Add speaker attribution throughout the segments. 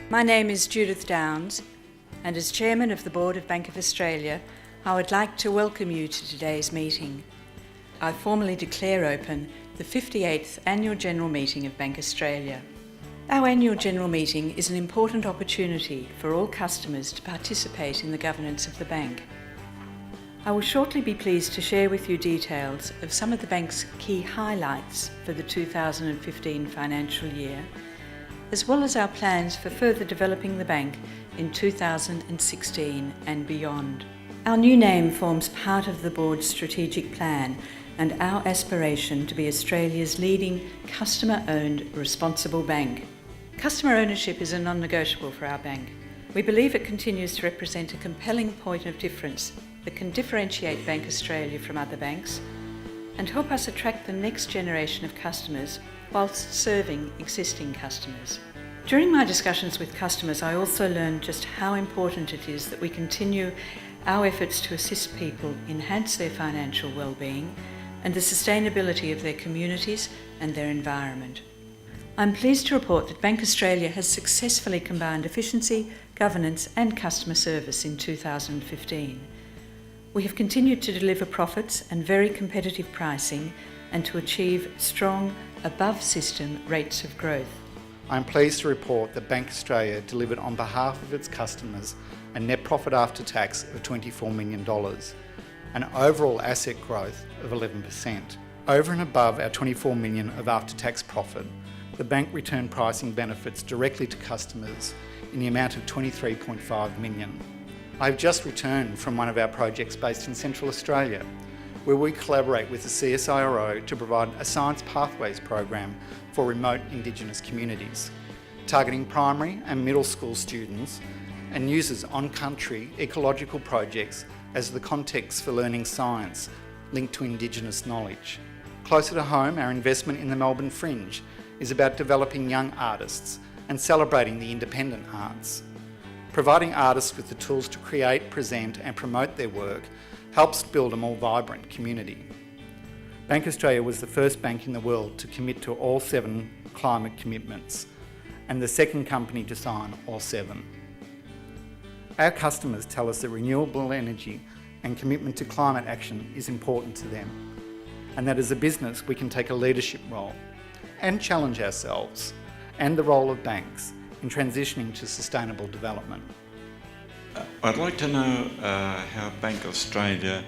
Speaker 1: My name is Judith Downs, and as Chairman of the Board of Bank of Australia, I would like to welcome you to today's meeting. I formally declare open the 58th Annual General Meeting of Bank Australia. Our annual general meeting is an important opportunity for all customers to participate in the governance of the bank. I will shortly be pleased to share with you details of some of the bank's key highlights for the 2015 financial year, as well as our plans for further developing the bank in 2016 and beyond. Our new name forms part of the board's strategic plan and our aspiration to be Australia's leading customer-owned responsible bank. Customer ownership is a non-negotiable for our bank. We believe it continues to represent a compelling point of difference that can differentiate Bank Australia from other banks and help us attract the next generation of customers whilst serving existing customers. During my discussions with customers, I also learned just how important it is that we continue our efforts to assist people enhance their financial well-being and the sustainability of their communities and their environment. I'm pleased to report that Bank Australia has successfully combined efficiency, governance and customer service in 2015. We have continued to deliver profits and very competitive pricing and to achieve strong, above-system rates of growth.
Speaker 2: I'm pleased to report that Bank Australia delivered on behalf of its customers a net profit after tax of $24 million, an overall asset growth of 11%. Over and above our $24 million of after-tax profit, the bank returned pricing benefits directly to customers in the amount of $23.5 million. I've just returned from one of our projects based in Central Australia, where we collaborate with the CSIRO to provide a Science Pathways program for remote Indigenous communities, targeting primary and middle school students and uses on-country ecological projects as the context for learning science linked to Indigenous knowledge. Closer to home, our investment in the Melbourne Fringe is about developing young artists and celebrating the independent arts. Providing artists with the tools to create, present and promote their work helps build a more vibrant community. Bank Australia was the first bank in the world to commit to all 7 climate commitments and the second company to sign all 7. Our customers tell us that renewable energy and commitment to climate action is important to them, and that as a business we can take a leadership role and challenge ourselves and the role of banks in transitioning to sustainable development.
Speaker 3: I'd like to know how Bank Australia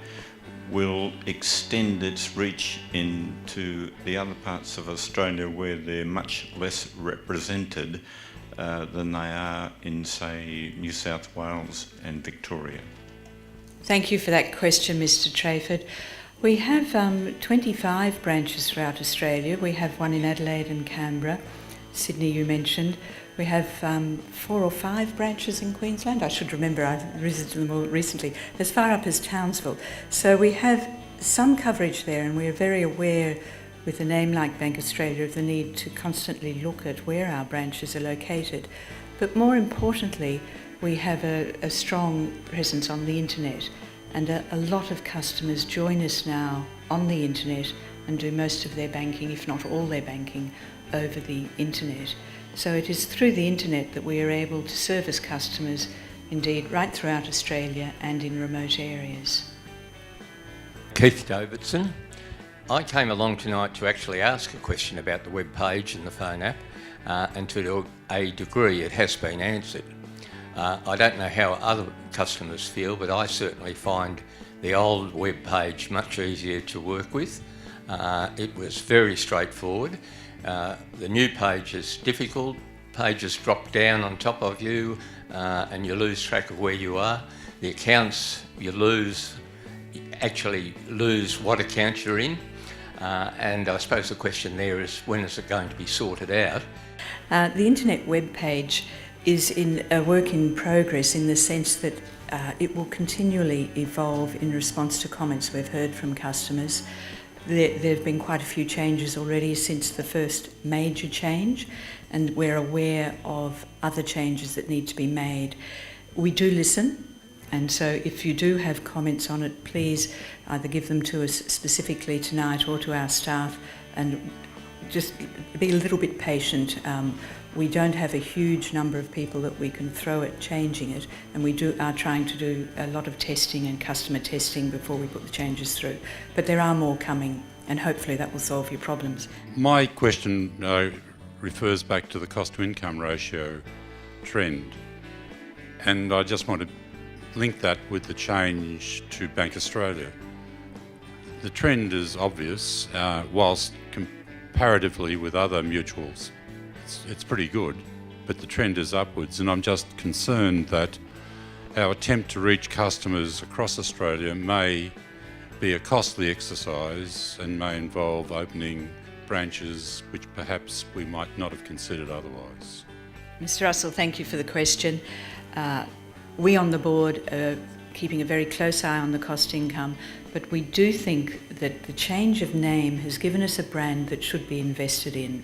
Speaker 3: will extend its reach into the other parts of Australia where they're much less represented than they are in, say, New South Wales and Victoria.
Speaker 1: Thank you for that question, Mr. Trayford. We have 25 branches throughout Australia. We have one in Adelaide and Canberra. Sydney you mentioned. We have 4 or 5 branches in Queensland. I should remember, I've visited them all recently, as far up as Townsville. So we have some coverage there, and we're very aware with a name like Bank Australia of the need to constantly look at where our branches are located. But more importantly, we have a strong presence on the internet, and a lot of customers join us now on the internet and do most of their banking, if not all their banking, over the internet. So it is through the internet that we are able to service customers, indeed, right throughout Australia and in remote areas.
Speaker 4: Keith Davidson. I came along tonight to actually ask a question about the web page and the phone app, and to a degree it has been answered. I don't know how other customers feel, but I certainly find the old web page much easier to work with. It was very straightforward. The new page is difficult. Pages drop down on top of you and you lose track of where you are. The accounts you actually lose what account you're in. And I suppose the question there is, when is it going to be sorted out?
Speaker 1: The internet web page is in a work in progress in the sense that it will continually evolve in response to comments we've heard from customers. There have been quite a few changes already since the first major change, and we're aware of other changes that need to be made. We do listen, and so if you do have comments on it, please either give them to us specifically tonight or to our staff, and just be a little bit patient. We don't have a huge number of people that we can throw at changing it, and we are trying to do a lot of testing and customer testing before we put the changes through. But there are more coming, and hopefully that will solve your problems.
Speaker 5: My question refers back to the cost-to-income ratio trend, and I just want to link that with the change to Bank Australia. The trend is obvious, whilst comparatively with other mutuals, it's pretty good, but the trend is upwards, and I'm just concerned that our attempt to reach customers across Australia may be a costly exercise and may involve opening branches which perhaps we might not have considered otherwise.
Speaker 1: Mr. Russell, thank you for the question. We on the board are keeping a very close eye on the cost income, but we do think that the change of name has given us a brand that should be invested in.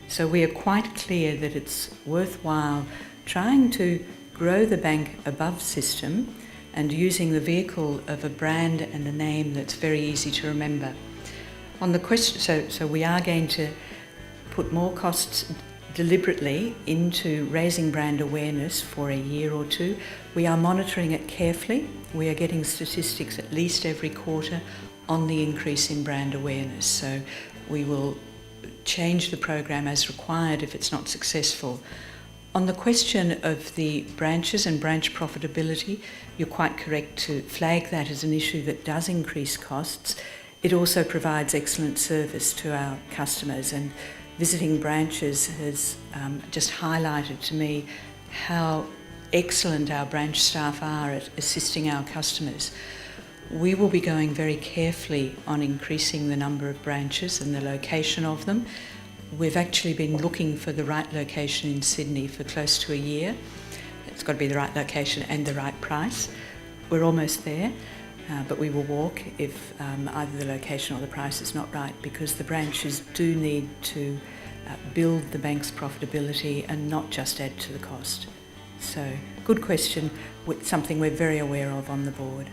Speaker 1: So we are quite clear that it's worthwhile trying to grow the bank above system and using the vehicle of a brand and a name that's very easy to remember. On the question, so we are going to put more costs deliberately into raising brand awareness for a year or two. We are monitoring it carefully. We are getting statistics at least every quarter on the increase in brand awareness. So we will change the program as required if it's not successful. On the question of the branches and branch profitability, you're quite correct to flag that as an issue that does increase costs. It also provides excellent service to our customers, and visiting branches has just highlighted to me how excellent our branch staff are at assisting our customers. We will be going very carefully on increasing the number of branches and the location of them. We've actually been looking for the right location in Sydney for close to a year. It's got to be the right location and the right price. We're almost there, but we will walk if either the location or the price is not right, because the branches do need to build the bank's profitability and not just add to the cost. So, good question, something we're very aware of on the board.